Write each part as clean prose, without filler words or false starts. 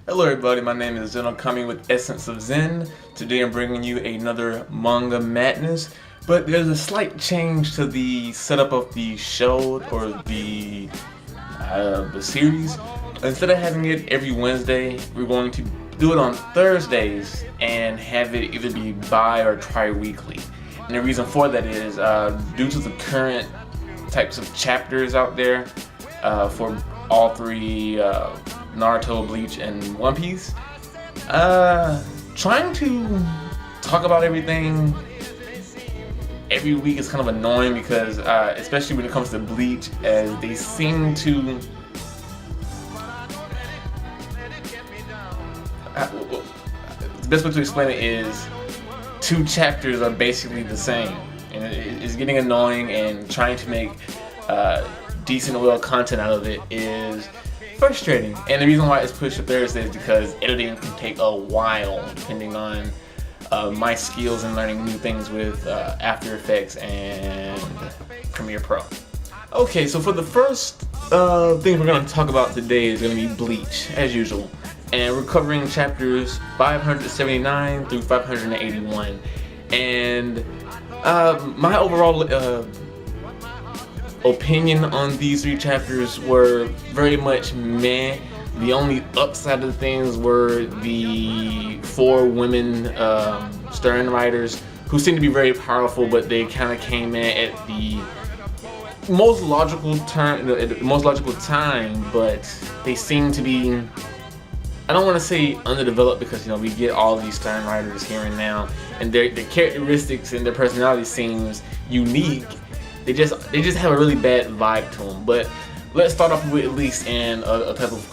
Hello everybody, my name is Zen. I'm coming with Essence of Zen. Today I'm bringing you another manga madness, but there's a slight change to the setup of the show or the series. Instead of having it every Wednesday, we're going to do it on Thursdays and have it either be bi or tri-weekly. And the reason for that is due to the current types of chapters out there for all three Naruto, Bleach, and One Piece. Trying to talk about everything every week is kind of annoying because, especially when it comes to Bleach, as they seem to the best way to explain it is two chapters are basically the same, and it's getting annoying, and trying to make decent well content out of it is frustrating. And the reason why it's pushed to Thursday is because editing can take a while depending on my skills in learning new things with After Effects and Premiere Pro. Okay, so for the first thing we're going to talk about today is going to be Bleach, as usual. And we're covering chapters 579 through 581. And my overall opinion on these three chapters were very much meh. The only upside of things were the four women Stern writers who seem to be very powerful, but they kind of came in at the most logical time, but they seem to be, I don't want to say underdeveloped, because we get all these Stern writers here and now, and their characteristics and their personality seems unique. They just have a really bad vibe to them. But let's start off with at least in a type of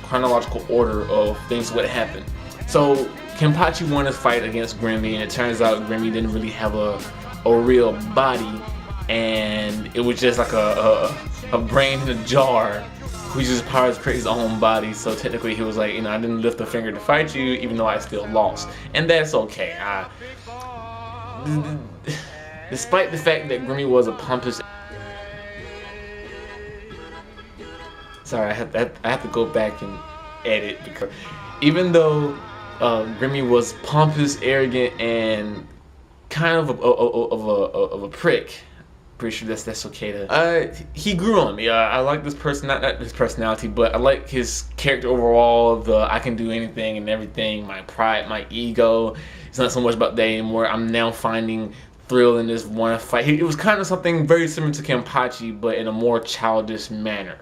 chronological order of things what happened. So Kenpachi won his fight against Grimmy, and it turns out Grimmy didn't really have a real body, and it was just like a brain in a jar who just powers create his own body. So technically he was like, I didn't lift a finger to fight you, even though I still lost, and that's okay. Despite the fact that Grimmy was a pompous, sorry, I have to go back and edit, because even though Grimmy was pompous, arrogant, and kind of a prick, pretty sure that's okay to. He grew on me. I like this person, not his personality, but I like his character overall. The I can do anything and everything. My pride, my ego. It's not so much about that anymore. I'm now finding thrill in this one fight. It was kind of something very similar to Kenpachi, but in a more childish manner.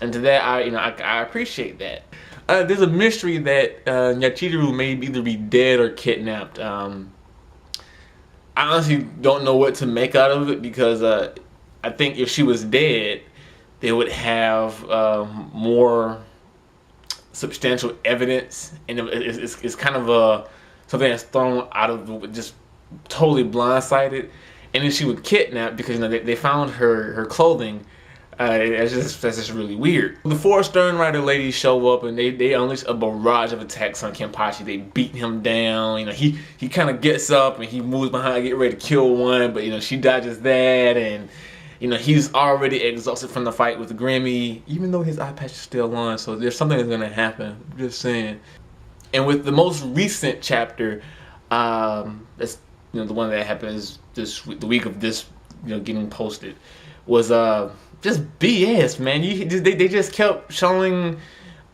And to that, I appreciate that. There's a mystery that Yachiru may either be dead or kidnapped. I honestly don't know what to make out of it, because I think if she was dead, they would have more substantial evidence, and it's kind of something that's thrown out of just totally blindsided. And then she would kidnap because they found her clothing. That's just really weird. The four Stern Rider ladies show up, and they unleash a barrage of attacks on Kenpachi. They beat him down. He kind of gets up and he moves behind, get ready to kill one, but she dodges that, and he's already exhausted from the fight with Grimmy, even though his eye patch is still on. So there's something that's gonna happen. I'm just saying. And with the most recent chapter, that's the one that happens the week of this, getting posted, was just BS, man. They just kept showing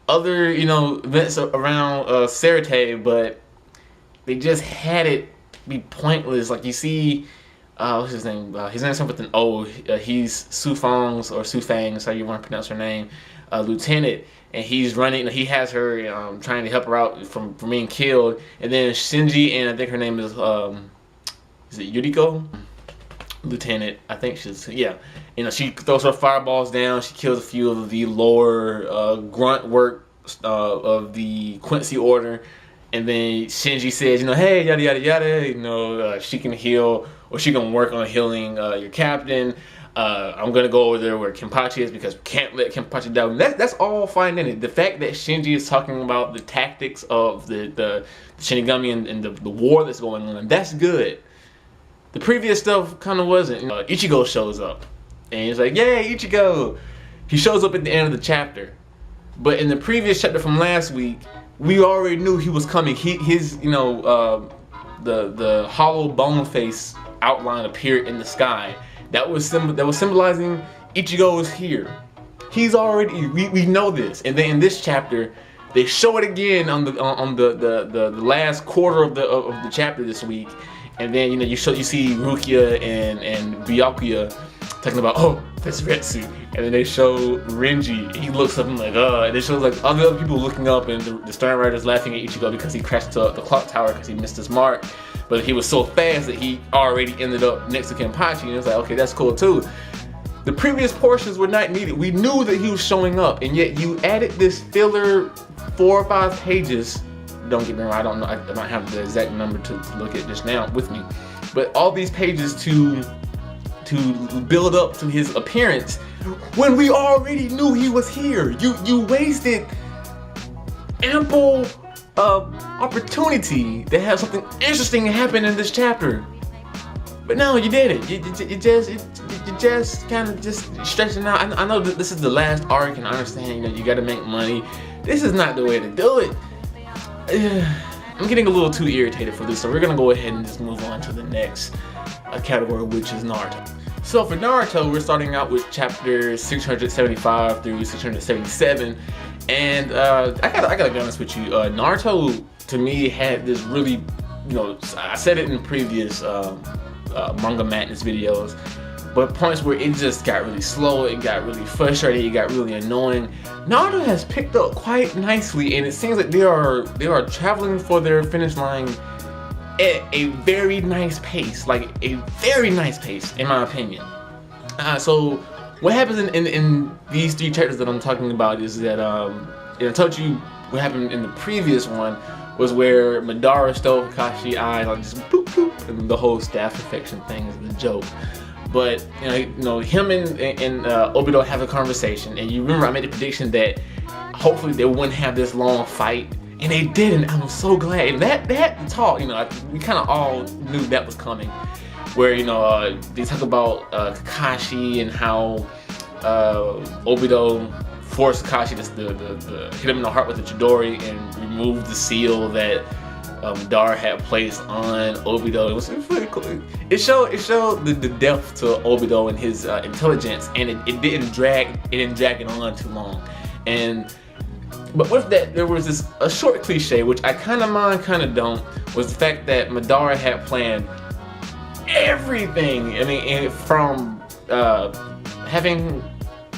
other events around Serite, but they just had it be pointless. Like, you see, what's his name? His name's something with an O. He's Sufang's, or Sufang's, how you want to pronounce her name, lieutenant. And he's running. He has her trying to help her out from being killed. And then Shinji, and I think her name is it Yuriko? Lieutenant, I think she's, yeah. She throws her fireballs down. She kills a few of the lower grunt work of the Quincy Order. And then Shinji says, hey, yada yada yada. She can heal, or she can work on healing your captain. I'm gonna go over there where Kenpachi is, because we can't let Kenpachi down. That's all fine in it. The fact that Shinji is talking about the tactics of the Shinigami and the war that's going on, that's good. The previous stuff kind of wasn't. Ichigo shows up, and he's like, "Yay, Ichigo!" He shows up at the end of the chapter, but in the previous chapter from last week, we already knew he was coming. His you know, the hollow bone face outline appeared in the sky. That was symbolizing Ichigo is here. He's already, we know this. And then in this chapter, they show it again on the last quarter of the chapter this week. And then, you know, you see Rukia and Byakuya talking about, oh, that's Retsu. And then they show Renji. He looks up and like, and it shows like all the other people looking up, and the Stern Rider's laughing at Ichigo because he crashed to the clock tower because he missed his mark. But he was so fast that he already ended up next to Kenpachi, and it's like, okay, that's cool too. The previous portions were not needed. We knew that he was showing up, and yet you added this filler 4 or 5 pages. Don't get me wrong, I don't know, I don't have the exact number to look at just now with me. But all these pages to build up to his appearance when we already knew he was here. You wasted ample opportunity to have something interesting happen in this chapter. But no, you didn't. You just kind of just stretching out. I know that this is the last arc, and I understand, you know, you gotta make money. This is not the way to do it. I'm getting a little too irritated for this, so we're gonna go ahead and just move on to the next category, which is Naruto. So for Naruto, we're starting out with chapter 675 through 677, and I gotta be honest with you, Naruto to me had this really, you know, I said it in previous Manga Madness videos, but points where it just got really slow, it got really frustrating, it got really annoying. Naruto has picked up quite nicely, and it seems like they are traveling for their finish line at a very nice pace, like a very nice pace, in my opinion. So what happens in these 3 chapters that I'm talking about is that, I told you what happened in the previous one was where Madara stole Kakashi's eye, like just boop boop, and the whole staff infection thing is the joke. But you know, him and Obito have a conversation, and you remember I made a prediction that hopefully they wouldn't have this long fight, and they didn't. I'm so glad. And they had to talk. You know, we kind of all knew that was coming. Where, you know, they talk about Kakashi and how Obito forced Kakashi to hit him in the heart with the Chidori and remove the seal that Madara had placed on Obito. It was really cool. It showed the depth to Obito and his intelligence, and it didn't drag it on too long. But with that, there was a short cliche, which I kind of mind, kind of don't, was the fact that Madara had planned everything. I mean, from having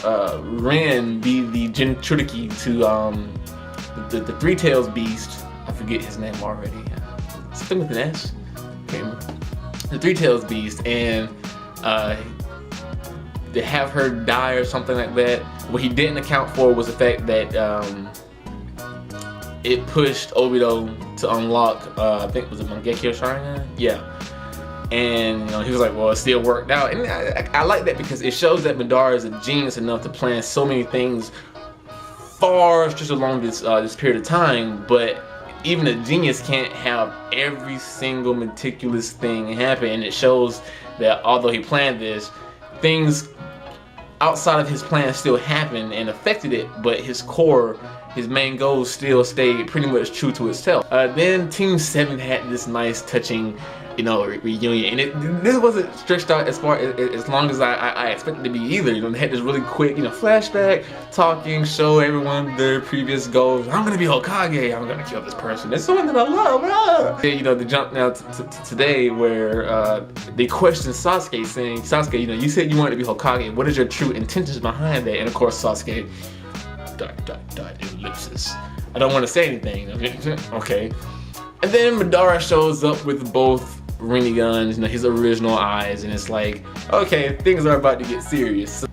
Ren be the Jinchuriki to the Three Tails Beast. I forget his name already. Something with an S. Okay. The Three Tails Beast, and to have her die or something like that. What he didn't account for was the fact that it pushed Obito to unlock, I think, was it Mangekyo Sharingan? Yeah. And you know, he was like, well, it still worked out. And I like that because it shows that Madara is a genius enough to plan so many things far stretched along this period of time, but even a genius can't have every single meticulous thing happen. And it shows that although he planned this, things outside of his plan still happened and affected it, but his core, his main goals still stayed pretty much true to itself. Then Team 7 had this nice touching, you know, reunion, and this wasn't stretched out as long as I expected it to be either. You know, they had this really quick, you know, flashback, talking, show everyone their previous goals. I'm gonna be Hokage. I'm gonna kill this person. It's someone that I love. You know, they jump now to today where they question Sasuke, saying, Sasuke, you know, you said you wanted to be Hokage. What is your true intentions behind that? And of course, Sasuke, ... ellipsis. I don't want to say anything. Okay. And then Madara shows up with both Rinneguns, you know, his original eyes, and it's like, okay, things are about to get serious. So,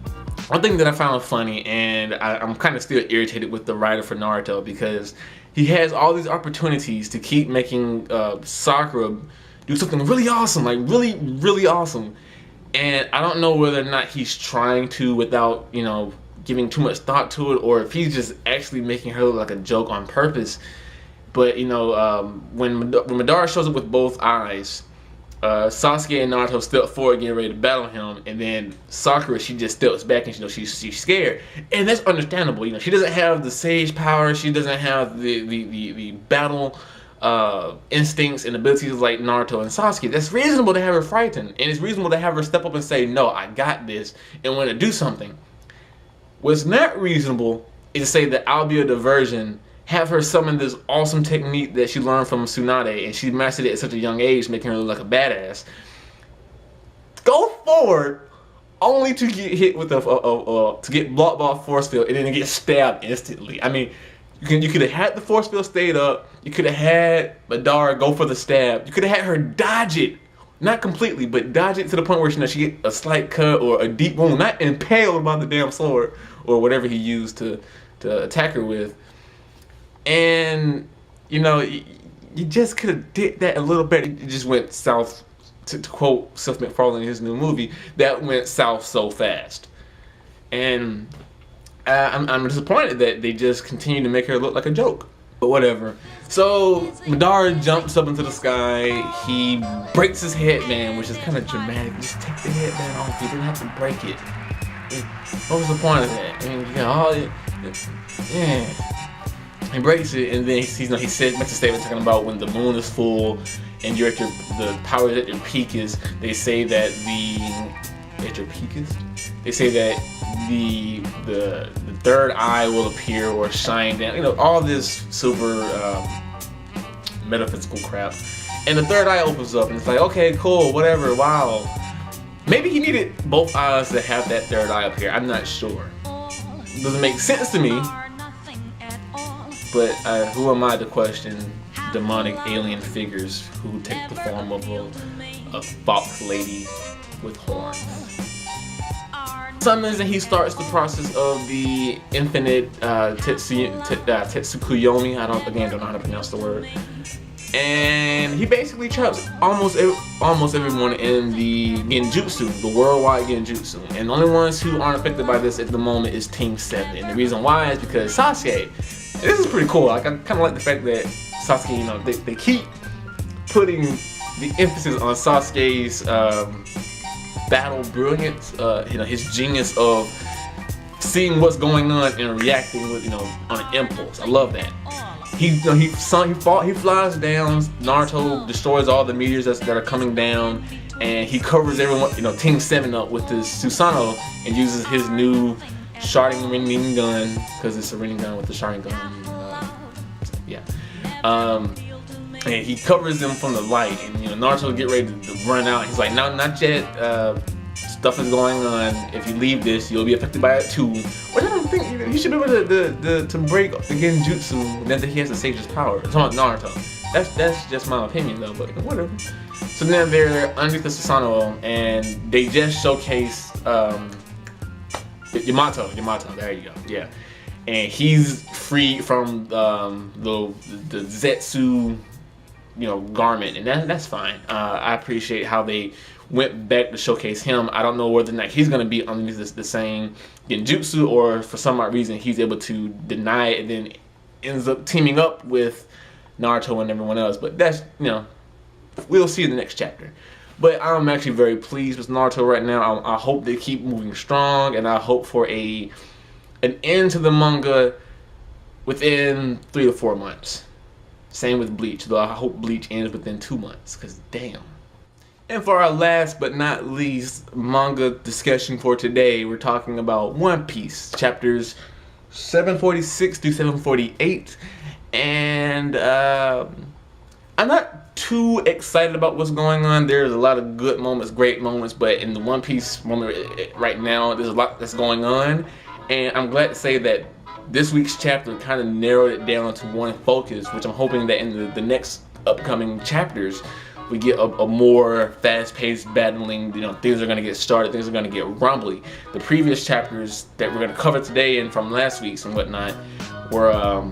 one thing that I found funny, and I'm kind of still irritated with the writer for Naruto, because he has all these opportunities to keep making Sakura do something really awesome, like really awesome, and I don't know whether or not he's trying to without, you know, giving too much thought to it, or if he's just actually making her look like a joke on purpose. But you know, when Madara shows up with both eyes, Sasuke and Naruto step forward, getting ready to battle him, and then Sakura, she just steps back, and she's scared, and that's understandable. She doesn't have the sage power, she doesn't have the battle instincts and abilities like Naruto and Sasuke. That's reasonable to have her frightened, and it's reasonable to have her step up and say, "No, I got this," and want to do something. What's not reasonable is to say that I'll be a diversion. Have her summon this awesome technique that she learned from Tsunade, and she mastered it at such a young age, making her look like a badass. Go forward, only to get hit with to get blocked by a force field, and then get stabbed instantly. I mean, you could have had the force field stayed up. You could have had Madara go for the stab. You could have had her dodge it, not completely, but dodge it to the point where she get a slight cut or a deep wound, not impaled by the damn sword or whatever he used to attack her with. And, you just could have did that a little better. It just went south, to quote Seth MacFarlane in his new movie, that went south so fast. And I'm disappointed that they just continue to make her look like a joke. But whatever. So, Madara jumps up into the sky. He breaks his headband, which is kind of dramatic. Just take the headband off. You didn't have to break it. What was the point of that? I mean, yeah. He breaks it, and then he said, makes a statement talking about when the moon is full and you're at the power at your peak is. They say that the third eye will appear or shine down. All this super metaphysical crap. And the third eye opens up, and it's like, okay, cool, whatever, wow. Maybe he needed both eyes to have that third eye appear. I'm not sure. It doesn't make sense to me. But who am I to question demonic alien figures who take the form of a fox lady with horns? Summons, and he starts the process of the infinite Tetsukuyomi. I don't know how to pronounce the word. And he basically traps almost everyone in the Genjutsu, the worldwide Genjutsu. And the only ones who aren't affected by this at the moment is Team 7. And the reason why is because Sasuke. This is pretty cool. Like, I kind of like the fact that Sasuke, they keep putting the emphasis on Sasuke's battle brilliance, his genius of seeing what's going on and reacting with, on an impulse. I love that. He flies down. Naruto destroys all the meteors that are coming down, and he covers everyone, Team 7 up with this Susanoo and uses his new Sharingan gun, because it's a Rinnegan with the Sharingan. And he covers them from the light, and Naruto get ready to run out. He's like, no, not yet. Stuff is going on. If you leave this, you'll be affected by it too. But I don't think he should be able to break the Genjutsu now that he has the Sage's power. I'm talking about Naruto. That's just my opinion though, but whatever. So now they're underneath the Susanoo, and they just showcase Yamato, there you go, yeah. And he's free from the Zetsu, garment, and that's fine. I appreciate how they went back to showcase him. I don't know whether or not he's gonna be underneath the same Genjutsu, or for some odd reason he's able to deny it and then ends up teaming up with Naruto and everyone else. But that's, we'll see in the next chapter. But I'm actually very pleased with Naruto right now. I hope they keep moving strong, and I hope for an end to the manga within 3 to 4 months. Same with Bleach, though I hope Bleach ends within 2 months, because damn. And for our last but not least manga discussion for today, we're talking about One Piece, chapters 746 through 748. And I'm not too excited about what's going on. There's a lot of good moments, great moments, but in the One Piece moment right now, there's a lot that's going on. And I'm glad to say that this week's chapter kind of narrowed it down to one focus, which I'm hoping that in the next upcoming chapters, we get a more fast-paced battling. Things are going to get started, things are going to get rumbly. The previous chapters that we're going to cover today and from last week's and whatnot were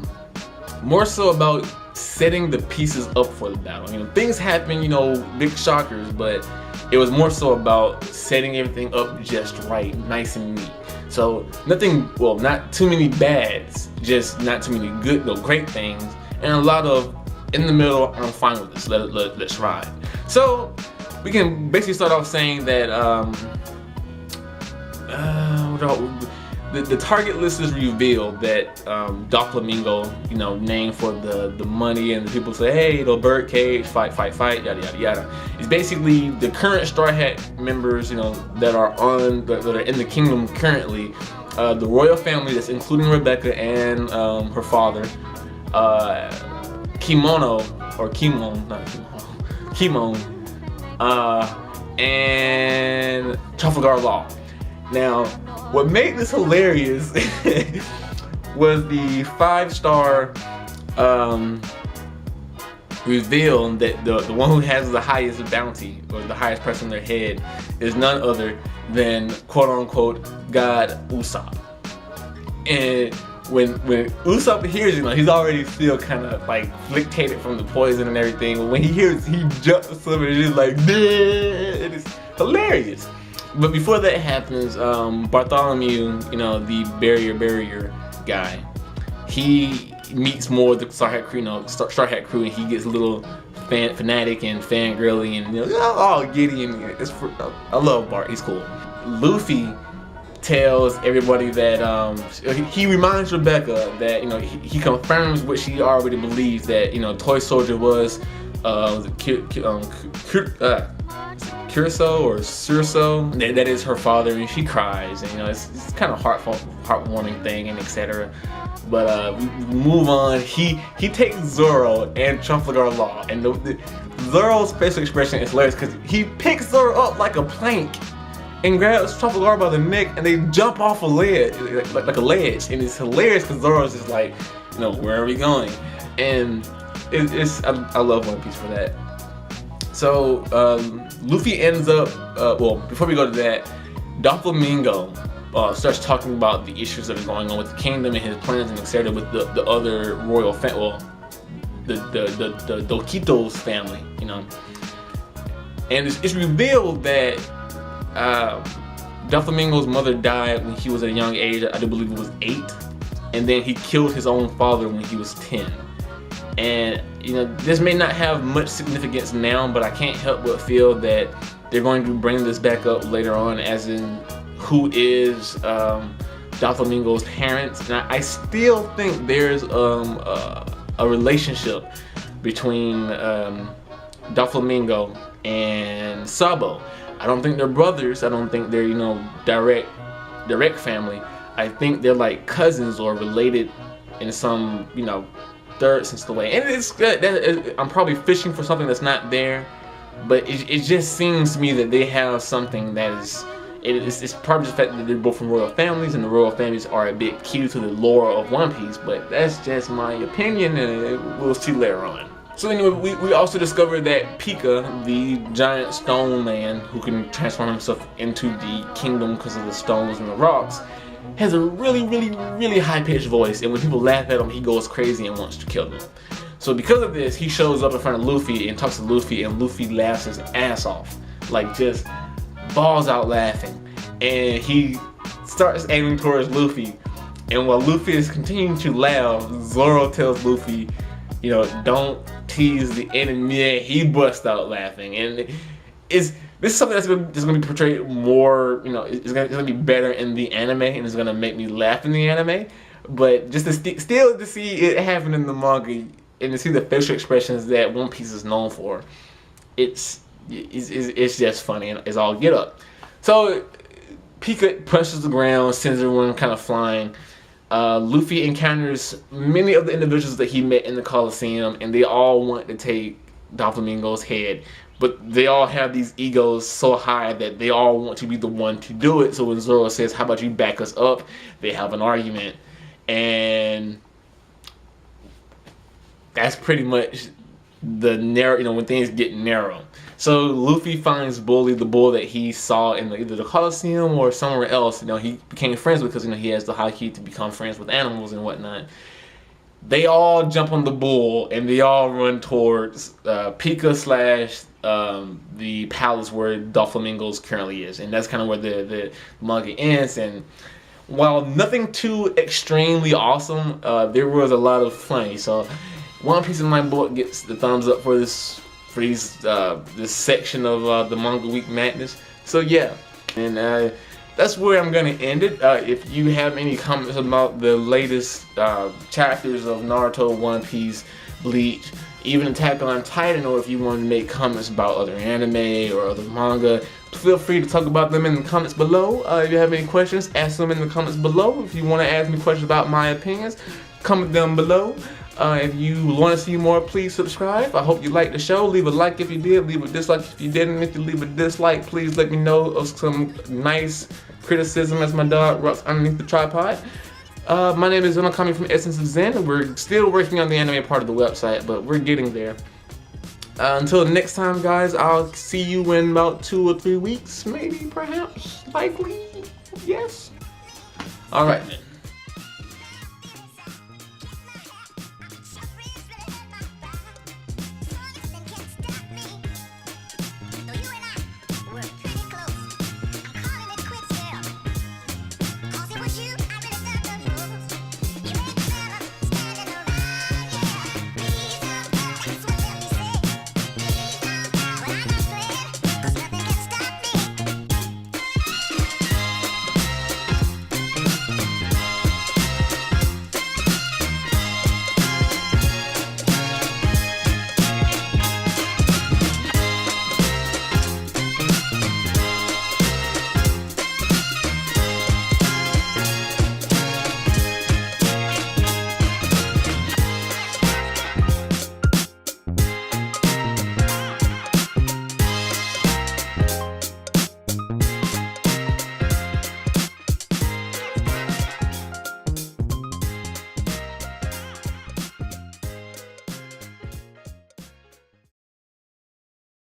more so about setting the pieces up for the battle. Things happen, big shockers, but it was more so about setting everything up just right, nice and neat. So not too many bads, just not too many good, great things, and a lot of in the middle. I'm fine with this. Let's ride. So we can basically start off saying that the target list is revealed that Doflamingo, you know, named for the money, and the people say, hey, the birdcage, fight, yada yada yada. It's basically the current Straw Hat members, you know, that are in the kingdom currently. The royal family, that's including Rebecca and her father, Kimon, and Trafalgar Law. Now, what made this hilarious was the 5-star reveal that the one who has the highest bounty, or the highest price on their head, is none other than quote-unquote God Usopp. And when Usopp hears, you know, he's already still kind of like flictated from the poison and everything, but when he hears, he jumps up and it's just like, it is hilarious. But before that happens, Bartholomew, you know, the barrier guy, he meets more of the Straw Hat crew, and he gets a little fanatic and fangirly, and, you know, all giddy, and I love Bart, he's cool. Luffy tells everybody that he reminds Rebecca that, you know, he confirms what she already believes, that, you know, Toy Soldier was Curso or Surso, that is her father, and she cries, and, you know, it's kind of heartwarming thing, and etc. But we move on. He takes Zoro and Trafalgar Law, and Zoro's facial expression is hilarious because he picks Zoro up like a plank and grabs Trafalgar by the neck, and they jump off a ledge, like a ledge, and it's hilarious because Zoro's just like, you know, where are we going? And I love One Piece for that. So Luffy ends up, well, before we go to that, Doflamingo starts talking about the issues that are going on with the kingdom and his plans and etc. with the other royal family, well, the Dokitos family, you know. And it's revealed that Doflamingo's mother died when he was at a young age. I do believe it was 8, and then he killed his own father when he was 10. And, you know, this may not have much significance now, but I can't help but feel that they're going to bring this back up later on, as in who is Doflamingo's parents. And I still think there's a relationship between Doflamingo and Sabo. I don't think they're brothers. I don't think they're, you know, direct family. I think they're like cousins or related in some, you know, third sense of the way. And it's good. I'm probably fishing for something that's not there, but it just seems to me that they have something that is. It's probably the fact that they're both from royal families, and the royal families are a bit key to the lore of One Piece. But that's just my opinion, and we'll see later on. So anyway, we also discovered that Pika, the giant stone man who can transform himself into the kingdom because of the stones and the rocks, has a really high-pitched voice, and when people laugh at him, he goes crazy and wants to kill them. So because of this, he shows up in front of Luffy and talks to Luffy, and Luffy laughs his ass off, like just balls out laughing, and he starts aiming towards Luffy. And while Luffy is continuing to laugh, Zoro tells Luffy, you know, don't tease the enemy. He busts out laughing, and this is something that's going to be portrayed more, you know, it's going to be better in the anime, and it's going to make me laugh in the anime. But just to still to see it happen in the manga, and to see the facial expressions that One Piece is known for, it's just funny, and it's all get up. So Pika punches the ground, sends everyone kind of flying. Luffy encounters many of the individuals that he met in the Coliseum, and they all want to take Doflamingo's head. But they all have these egos so high that they all want to be the one to do it. So when Zoro says, how about you back us up, they have an argument. And that's pretty much the narrow, you know, when things get narrow. So Luffy finds Bully, the bull that he saw in either the Coliseum or somewhere else. You know, he became friends with, because, you know, he has the high key to become friends with animals and whatnot. They all jump on the bull, and they all run towards Pika / the palace where Doflamingo's currently is, and that's kind of where the manga ends. And while nothing too extremely awesome, there was a lot of funny. So One Piece in my book gets the thumbs up for this this section of the Manga Week Madness. So yeah, and that's where I'm gonna end it. If you have any comments about the latest chapters of Naruto, One Piece, Bleach, even Attack on Titan, or if you want to make comments about other anime or other manga, feel free to talk about them in the comments below. If you have any questions, ask them in the comments below. If you want to ask me questions about my opinions, comment them below. If you want to see more, please subscribe. I hope you liked the show. Leave a like if you did. Leave a dislike if you didn't. If you leave a dislike, please let me know of some nice criticism as my dog rocks underneath the tripod. My name is Zen. I'm coming from Essence of Zen. We're still working on the anime part of the website, but we're getting there. Until next time, guys, I'll see you in about 2 or 3 weeks. Maybe, perhaps, likely, yes. Alright then.